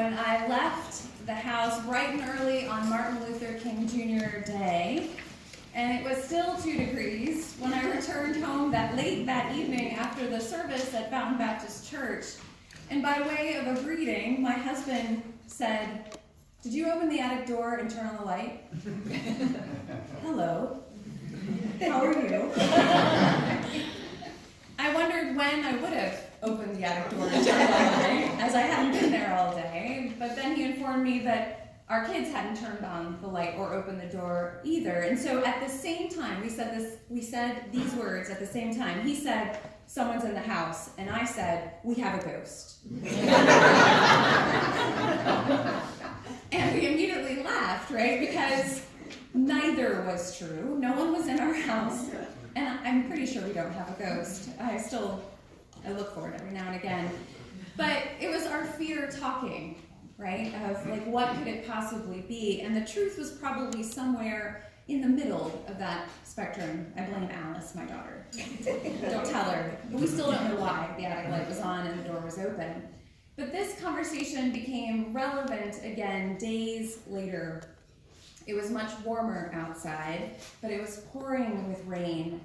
when I left the house bright and early on Martin Luther King Jr. Day, and it was still 2 degrees when I returned home late that evening after the service at Fountain Baptist Church. And by way of a greeting, my husband said, "Did you open the attic door and turn on the light?" "Hello. How are you?" I wondered when I would have opened the attic door and turned on the light, as I hadn't been there all day. But then he informed me that our kids hadn't turned on the light or opened the door either. And so at the same time, we said these words at the same time. He said, "Someone's in the house," and I said, "We have a ghost." And we immediately laughed, right? Because neither was true. No one was in our house, and I'm pretty sure we don't have a ghost. I look for it every now and again. But it was our fear talking, right? Of like, what could it possibly be? And the truth was probably somewhere in the middle of that spectrum. I blame Alice, my daughter. Don't tell her. But we still don't know why the attic light was on and the door was open. But this conversation became relevant again days later. It was much warmer outside, but it was pouring with rain.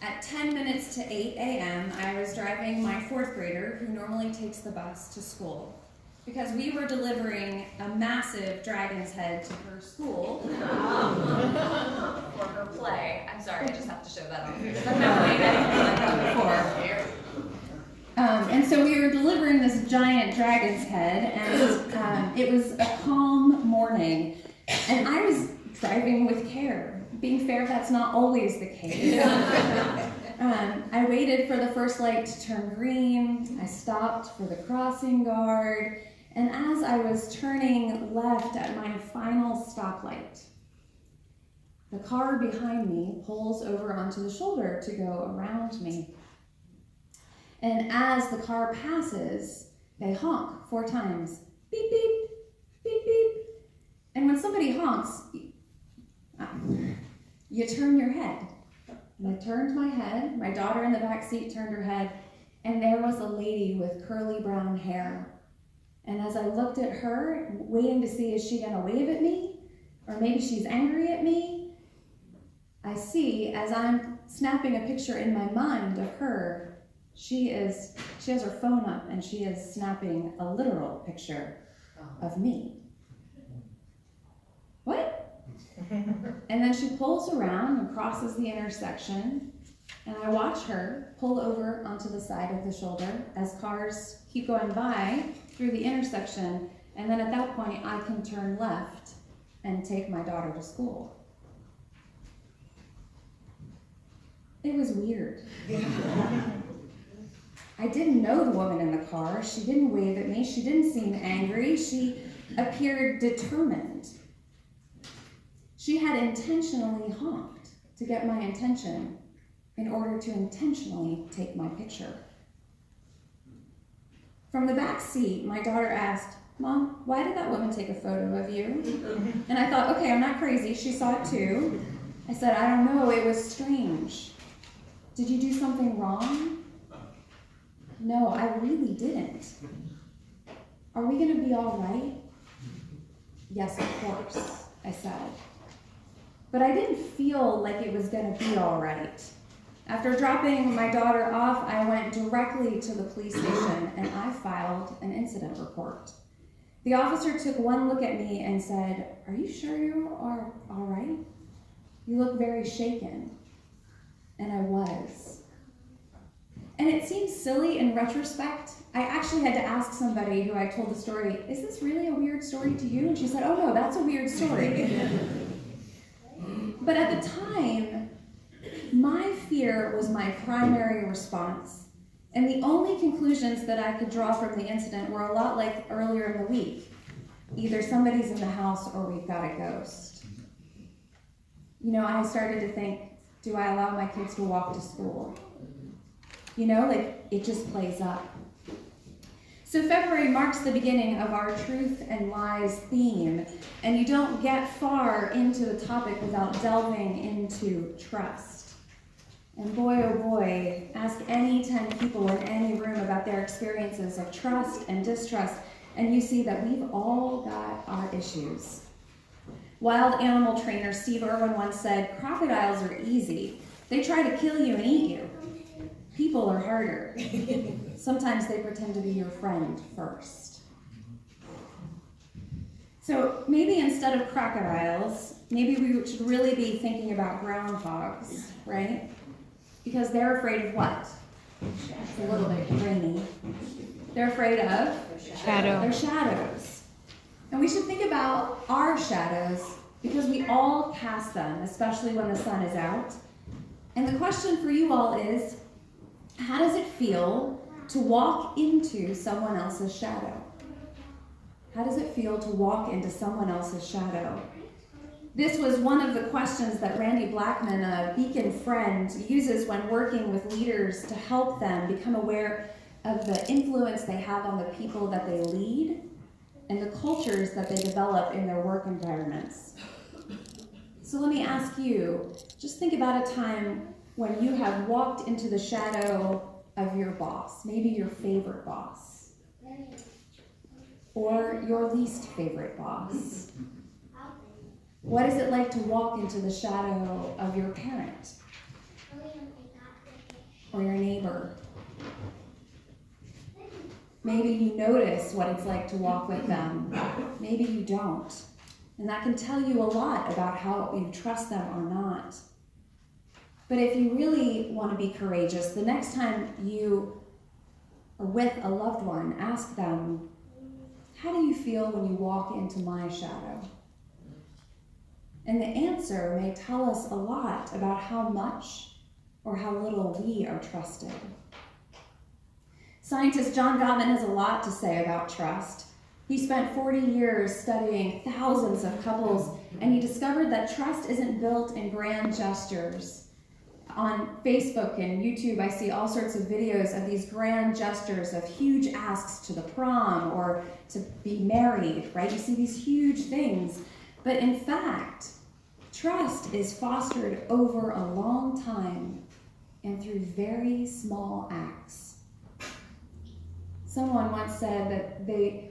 At 10 minutes to 8 a.m., I was driving my 4th grader, who normally takes the bus, to school, because we were delivering a massive dragon's head to her school for her play. I'm sorry, I just have to show that on here. I've never made anything like that before. And so we were delivering this giant dragon's head, and it was a calm morning, and I was driving with care. Being fair, that's not always the case. I waited for the first light to turn green. I stopped for the crossing guard. And as I was turning left at my final stoplight, the car behind me pulls over onto the shoulder to go around me. And as the car passes, they honk 4 times. Beep, beep, beep, beep. And when somebody honks, you turn your head. And I turned my head. My daughter in the back seat turned her head, and there was a lady with curly brown hair. And as I looked at her, waiting to see, is she going to wave at me? Or maybe she's angry at me? I see, as I'm snapping a picture in my mind of her, she has her phone up, and she is snapping a literal picture of me. What? And then she pulls around and crosses the intersection, and I watch her pull over onto the side of the shoulder as cars keep going by through the intersection, and then at that point I can turn left and take my daughter to school. It was weird. I didn't know the woman in the car. She didn't wave at me. She didn't seem angry. She appeared determined. She had intentionally honked to get my attention in order to intentionally take my picture. From the back seat, my daughter asked, "Mom, why did that woman take a photo of you?" And I thought, okay, I'm not crazy. She saw it too. I said, "I don't know. It was strange. Did you do something wrong?" "No, I really didn't." "Are we going to be all right?" "Yes, of course," I said. But I didn't feel like it was going to be all right. After dropping my daughter off, I went directly to the police station and I filed an incident report. The officer took one look at me and said, "Are you sure you are all right? You look very shaken." And I was. And it seems silly in retrospect. I actually had to ask somebody who I told the story, "Is this really a weird story to you?" And she said, "Oh no, that's a weird story." But at the time, my fear was my primary response. And the only conclusions that I could draw from the incident were a lot like earlier in the week. Either somebody's in the house or we've got a ghost. You know, I started to think, do I allow my kids to walk to school? You know, like it just plays up. So February marks the beginning of our Truth and Lies theme, and you don't get far into the topic without delving into trust. And boy, oh boy, ask any 10 people in any room about their experiences of trust and distrust, and you see that we've all got our issues. Wild animal trainer Steve Irwin once said, "Crocodiles are easy. They try to kill you and eat you. People are harder. Sometimes they pretend to be your friend first." So maybe instead of crocodiles, maybe we should really be thinking about groundhogs, right? Because they're afraid of what? It's a little bit rainy. They're afraid of their shadows. And we should think about our shadows because we all cast them, especially when the sun is out. And the question for you all is, how does it feel to walk into someone else's shadow? How does it feel to walk into someone else's shadow? This was one of the questions that Randy Blackman, a Beacon friend, uses when working with leaders to help them become aware of the influence they have on the people that they lead and the cultures that they develop in their work environments. So let me ask you, just think about a time when you have walked into the shadow of your boss, maybe your favorite boss, or your least favorite boss. What is it like to walk into the shadow of your parent or your neighbor? Maybe you notice what it's like to walk with them. Maybe you don't. And that can tell you a lot about how you trust them or not. But if you really want to be courageous, the next time you are with a loved one, ask them, how do you feel when you walk into my shadow? And the answer may tell us a lot about how much or how little we are trusted. Scientist John Gottman has a lot to say about trust. He spent 40 years studying thousands of couples, and he discovered that trust isn't built in grand gestures. On Facebook and YouTube, I see all sorts of videos of these grand gestures of huge asks to the prom or to be married, right? You see these huge things. But in fact, trust is fostered over a long time and through very small acts. Someone once said that they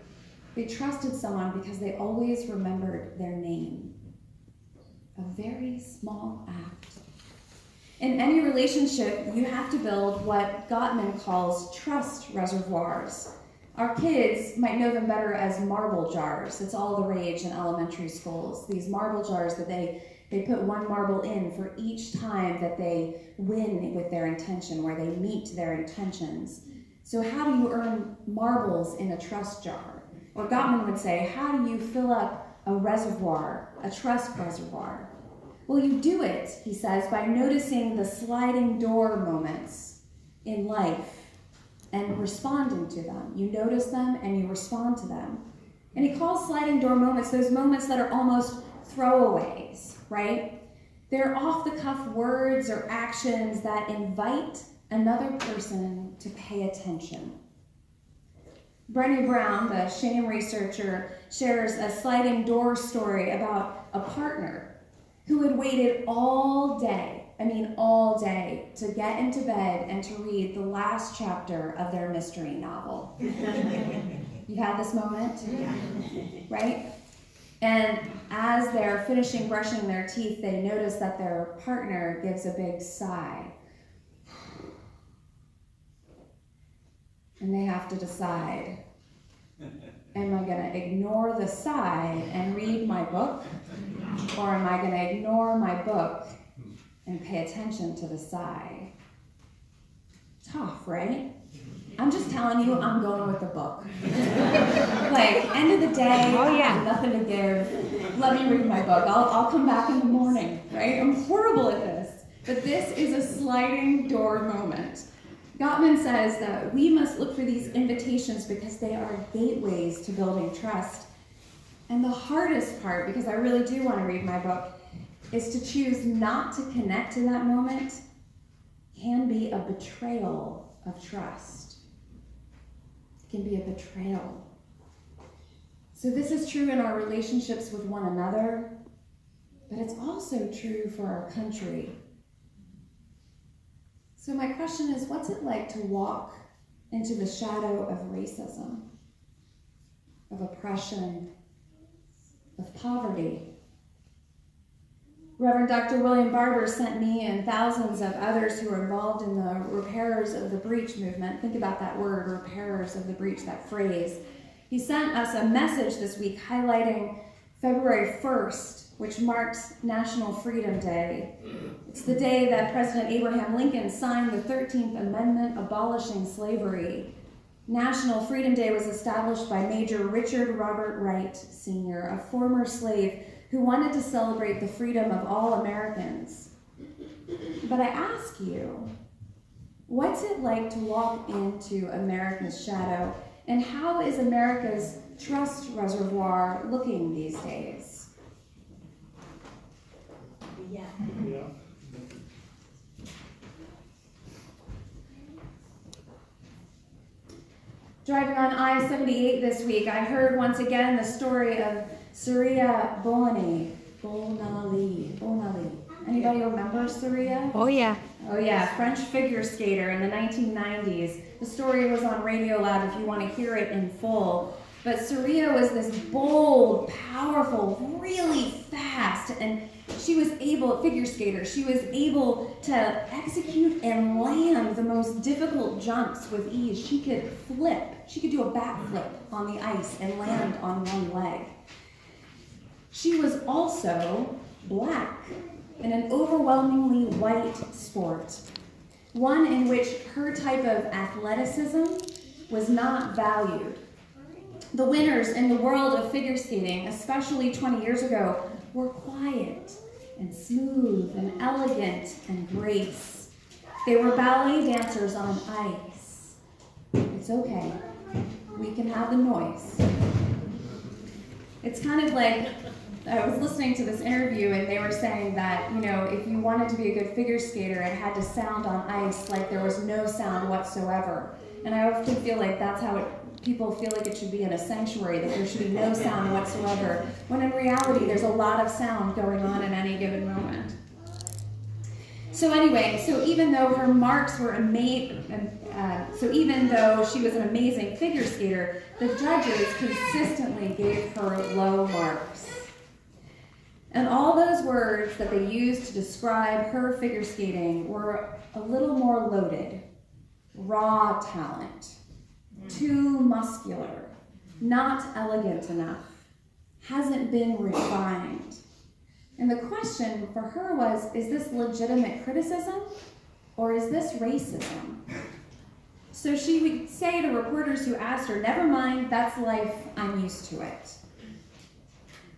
trusted someone because they always remembered their name. A very small act. In any relationship, you have to build what Gottman calls trust reservoirs. Our kids might know them better as marble jars. It's all the rage in elementary schools. These marble jars that they put one marble in for each time that they win with their intention, where they meet their intentions. So how do you earn marbles in a trust jar? Or Gottman would say, how do you fill up a reservoir, a trust reservoir? Well, you do it, he says, by noticing the sliding door moments in life and responding to them. You notice them and you respond to them. And he calls sliding door moments those moments that are almost throwaways, right? They're off-the-cuff words or actions that invite another person to pay attention. Brené Brown, the shame researcher, shares a sliding door story about a partner who had waited all day, to get into bed and to read the last chapter of their mystery novel. You've had this moment? Yeah. Right? And as they're finishing brushing their teeth, they notice that their partner gives a big sigh. And they have to decide, am I going to ignore the sigh and read my book? Or am I going to ignore my book and pay attention to the sigh? Tough, right? I'm just telling you, I'm going with the book. Like, end of the day, I have nothing to give. Let me read my book. I'll come back in the morning, right? I'm horrible at this. But this is a sliding door moment. Gottman says that we must look for these invitations because they are gateways to building trust. And the hardest part, because I really do want to read my book, is to choose not to connect in that moment can be a betrayal of trust. It can be a betrayal. So this is true in our relationships with one another, but it's also true for our country. So my question is, what's it like to walk into the shadow of racism? of oppression, of poverty. Reverend Dr. William Barber sent me and thousands of others who were involved in the Repairers of the Breach movement. Think about that word, Repairers of the Breach, that phrase. He sent us a message this week highlighting February 1st, which marks National Freedom Day. It's the day that President Abraham Lincoln signed the 13th Amendment abolishing slavery. National Freedom Day was established by Major Richard Robert Wright, Sr., a former slave who wanted to celebrate the freedom of all Americans. But I ask you, what's it like to walk into America's shadow, and how is America's trust reservoir looking these days? Yeah. Driving on I-78 this week, I heard once again the story of Surya Bonaly. Anybody remember Surya? Oh, yeah. Oh yeah, French figure skater in the 1990s. The story was on Radiolab if you want to hear it in full. But Surya was this bold, powerful, really fast, and she was able, figure skater, she was able to execute and land the most difficult jumps with ease. She could flip, she could do a backflip on the ice and land on one leg. She was also black in an overwhelmingly white sport, one in which her type of athleticism was not valued. The winners in the world of figure skating, especially 20 years ago, were quiet and smooth and elegant and grace. They were ballet dancers on ice. It's okay. We can have the noise. It's kind of like, I was listening to this interview and they were saying that, if you wanted to be a good figure skater, it had to sound on ice like there was no sound whatsoever. And I often feel like that's how people feel like it should be in a sanctuary, that there should be no sound whatsoever, when in reality there's a lot of sound going on in any given moment. So anyway, so even though her marks were even though she was an amazing figure skater, the judges consistently gave her low marks. And all those words that they used to describe her figure skating were a little more loaded. Raw talent, too muscular, not elegant enough, hasn't been refined. And the question for her was, is this legitimate criticism or is this racism? So she would say to reporters who asked her, never mind, that's life, I'm used to it.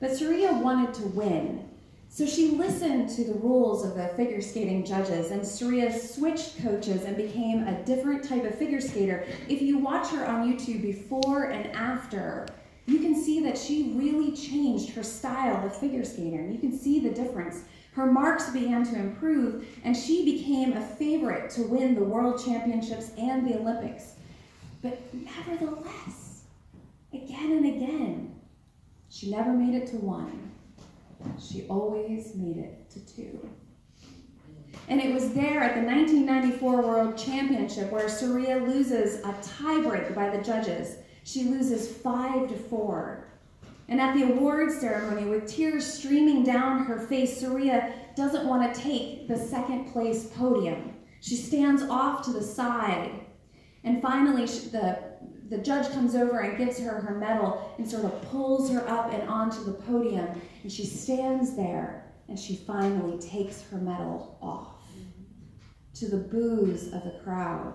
But Surya wanted to win, so she listened to the rules of the figure skating judges, and Surya switched coaches and became a different type of figure skater. If you watch her on YouTube before and after, you can see that she really changed her style of figure skating. You can see the difference. Her marks began to improve, and she became a favorite to win the World Championships and the Olympics. But nevertheless, again and again, she never made it to one. She always made it to two. And it was there at the 1994 World Championship where Surya loses a tiebreak by the judges. She loses 5-4. And at the awards ceremony, with tears streaming down her face, Surya doesn't want to take the second place podium. She stands off to the side. And finally, the judge comes over and gives her her medal and sort of pulls her up and onto the podium. And she stands there and she finally takes her medal off to the boos of the crowd.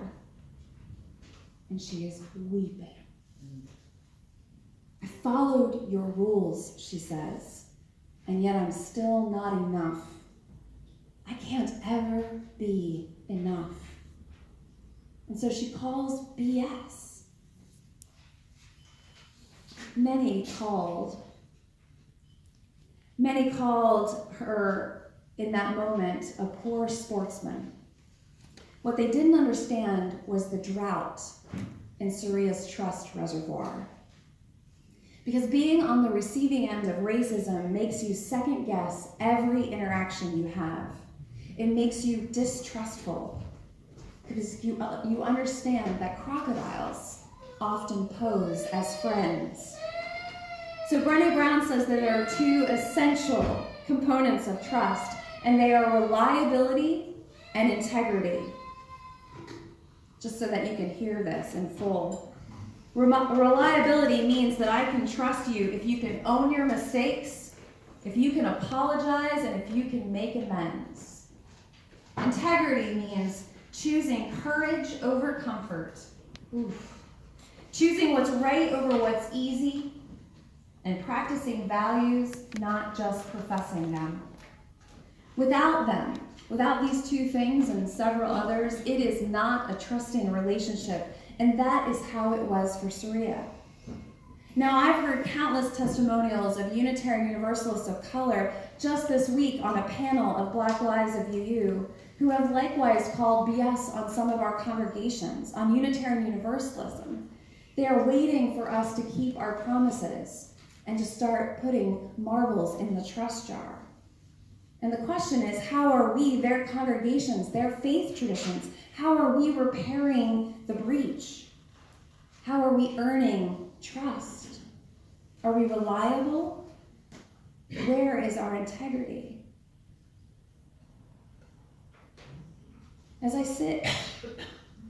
And she is weeping. I followed your rules, she says, and yet I'm still not enough. I can't ever be enough. And so she calls BS. Many called her in that moment a poor sportsman. What they didn't understand was the drought in Surya's trust reservoir. Because being on the receiving end of racism makes you second guess every interaction you have. It makes you distrustful because you understand that crocodiles often pose as friends So Brené Brown says that there are two essential components of trust, and they are reliability and integrity. Just so that you can hear this in full. Reliability means that I can trust you if you can own your mistakes, if you can apologize, and if you can make amends. Integrity means choosing courage over comfort. Oof. Choosing what's right over what's easy, and practicing values, not just professing them. Without them, without these two things and several others, it is not a trusting relationship, and that is how it was for Saria. Now, I've heard countless testimonials of Unitarian Universalists of color just this week on a panel of Black Lives of UU who have likewise called BS on some of our congregations on Unitarian Universalism. They are waiting for us to keep our promises and to start putting marbles in the trust jar. And the question is, how are we, their congregations, their faith traditions, how are we repairing the breach? How are we earning trust? Are we reliable? Where is our integrity? As I sit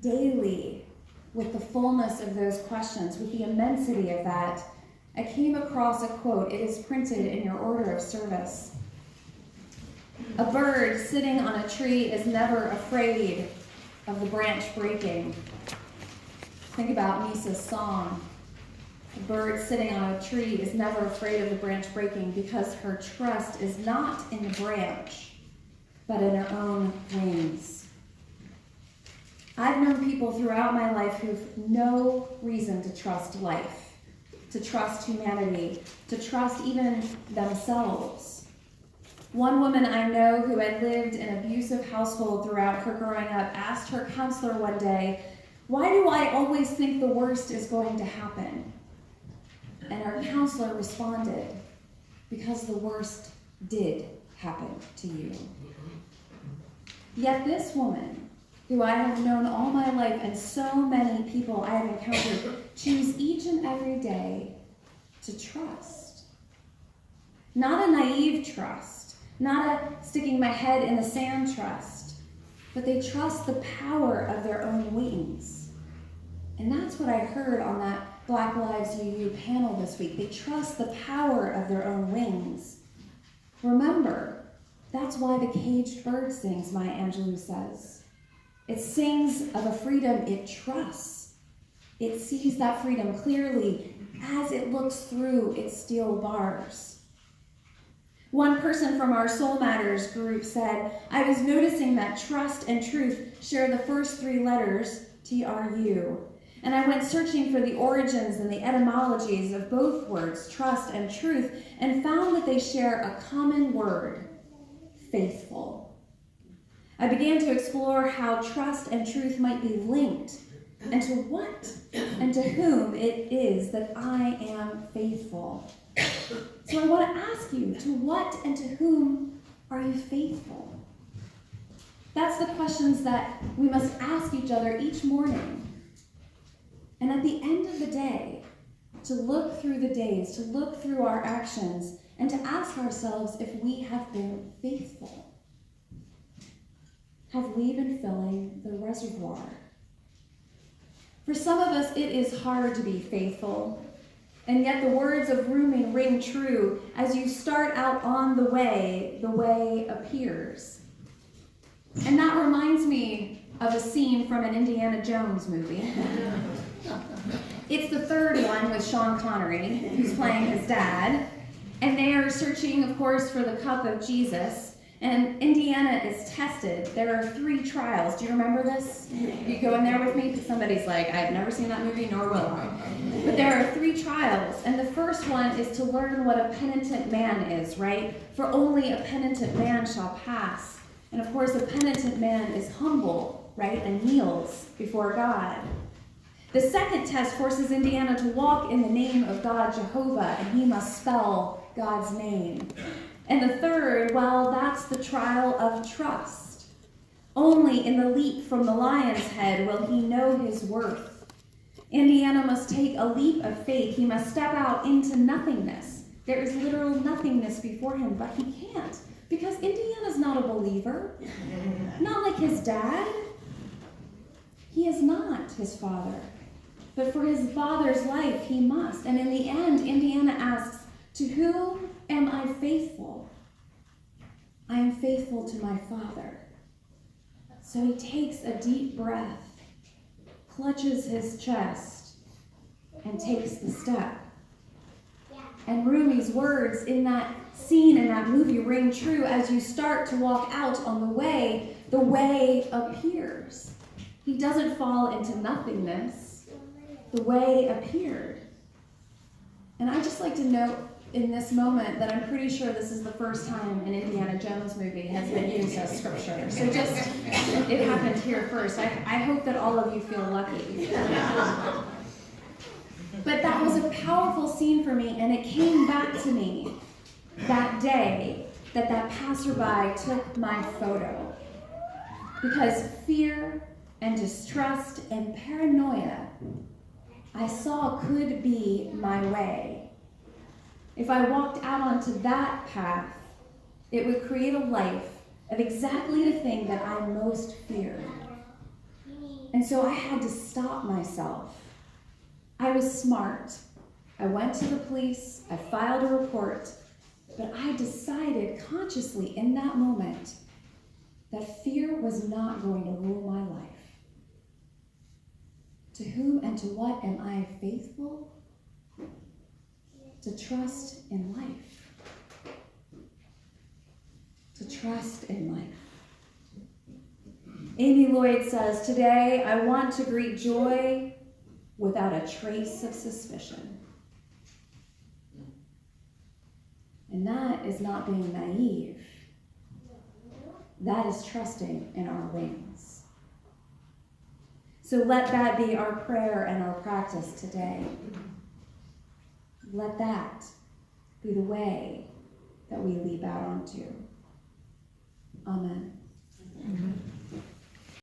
daily with the fullness of those questions, with the immensity of that, I came across a quote. It is printed in your order of service. A bird sitting on a tree is never afraid of the branch breaking. Think about Misa's song. A bird sitting on a tree is never afraid of the branch breaking because her trust is not in the branch, but in her own wings. I've known people throughout my life who've no reason to trust life, to trust humanity, to trust even themselves. One woman I know who had lived in an abusive household throughout her growing up asked her counselor one day, "Why do I always think the worst is going to happen?" And her counselor responded, "Because the worst did happen to you." Yet this woman, who I have known all my life and so many people I have encountered, choose each and every day to trust. Not a naive trust, not a sticking my head in the sand trust, but they trust the power of their own wings. And that's what I heard on that Black Lives UU panel this week. They trust the power of their own wings. Remember, that's why the caged bird sings, Maya Angelou says. It sings of a freedom it trusts. It sees that freedom clearly as it looks through its steel bars. One person from our Soul Matters group said, "I was noticing that trust and truth share the first three letters, TRU. And I went searching for the origins and the etymologies of both words, trust and truth, and found that they share a common word, faithful. I began to explore how trust and truth might be linked, and to what and to whom it is that I am faithful." So I want to ask you, to what and to whom are you faithful? That's the questions that we must ask each other each morning. And at the end of the day, to look through the days, to look through our actions, and to ask ourselves if we have been faithful. Have we been filling the reservoir? For some of us, it is hard to be faithful, and yet the words of Rumi ring true. As you start out on the way appears. And that reminds me of a scene from an Indiana Jones movie. It's the third one with Sean Connery, who's playing his dad, and they are searching, of course, for the cup of Jesus. And Indiana is tested. There are 3 trials. Do you remember this? You go in there with me? Because somebody's like, I've never seen that movie, nor will I. But there are 3 trials. And the first one is to learn what a penitent man is, right? For only a penitent man shall pass. And of course, a penitent man is humble, right? And kneels before God. The second test forces Indiana to walk in the name of God Jehovah, and he must spell God's name. And the third, well, that's the trial of trust. Only in the leap from the lion's head will he know his worth. Indiana must take a leap of faith. He must step out into nothingness. There is literal nothingness before him, but he can't because Indiana's not a believer. Not like his dad. He is not his father. But for his father's life, he must. And in the end, Indiana asks, to whom am I faithful? I am faithful to my father. So he takes a deep breath, clutches his chest, and takes the step. And Rumi's words in that scene in that movie ring true. As you start to walk out on the way appears. He doesn't fall into nothingness. The way appeared. And I just like to note in this moment that I'm pretty sure this is the first time an Indiana Jones movie has been used as scripture. So it happened here first. I hope that all of you feel lucky. But that was a powerful scene for me, and it came back to me that day that passerby took my photo. Because fear and distrust and paranoia I saw could be my way. If I walked out onto that path, it would create a life of exactly the thing that I most feared. And so I had to stop myself. I was smart. I went to the police, I filed a report, but I decided consciously in that moment that fear was not going to rule my life. To whom and to what am I faithful? To trust in life. To trust in life. Amy Lloyd says, today I want to greet joy without a trace of suspicion. And that is not being naive. That is trusting in our wings. So let that be our prayer and our practice today. Let that be the way that we leap out onto. Amen.